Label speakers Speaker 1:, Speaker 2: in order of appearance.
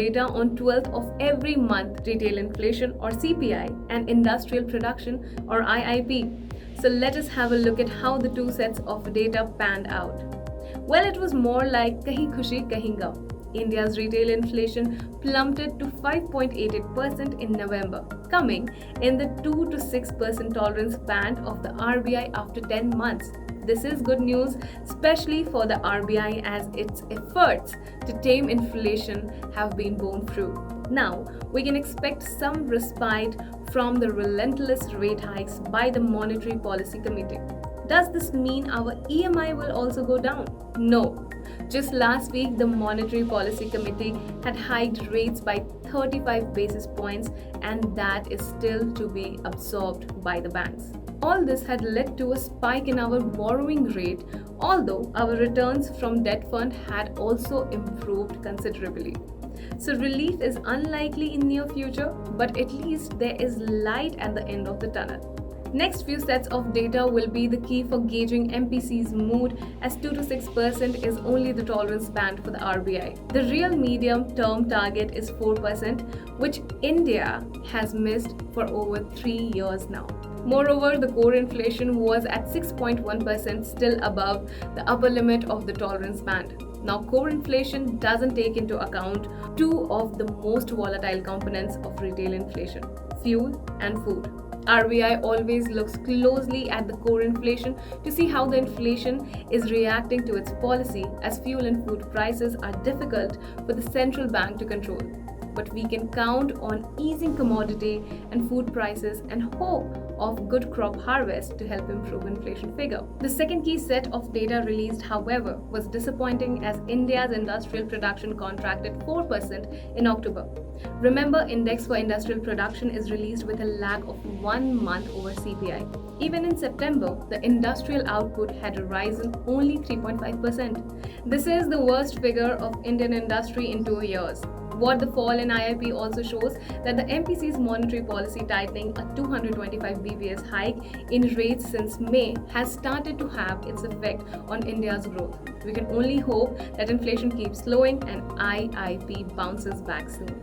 Speaker 1: data on 12th of every month, retail inflation or CPI and industrial production or IIP. So let us have a look at how the two sets of data panned out. Well, it was more like Kahin Khushi, Kahin Gham. India's retail inflation plummeted to 5.88% in November, coming in the 2 to 6% tolerance band of the RBI after 10 months. This is good news, especially for the RBI, as its efforts to tame inflation have been borne fruit. Now, we can expect some respite from the relentless rate hikes by the Monetary Policy Committee. Does this mean our EMI will also go down? No. Just last week, the Monetary Policy Committee had hiked rates by 35 basis points, and that is still to be absorbed by the banks. All this had led to a spike in our borrowing rate, although our returns from debt fund had also improved considerably. So relief is unlikely in near future, but at least there is light at the end of the tunnel. Next few sets of data will be the key for gauging MPC's mood, as 2 to 6% is only the tolerance band for the RBI. The real medium-term target is 4%, which India has missed for over 3 years now. Moreover, the core inflation was at 6.1%, still above the upper limit of the tolerance band. Now, core inflation doesn't take into account two of the most volatile components of retail inflation: fuel and food. RBI always looks closely at the core inflation to see how the inflation is reacting to its policy, as fuel and food prices are difficult for the central bank to control. But we can count on easing commodity and food prices and hope of good crop harvest to help improve inflation figure. The second key set of data released, however, was disappointing, as India's industrial production contracted 4% in October. Remember, index for industrial production is released with a lag of 1 month over CPI. Even in September, the industrial output had risen only 3.5%. This is the worst figure of Indian industry in 2 years. What the fall in IIP also shows that the MPC's monetary policy tightening, a 225 bps hike in rates since May, has started to have its effect on India's growth. We can only hope that inflation keeps slowing and IIP bounces back soon.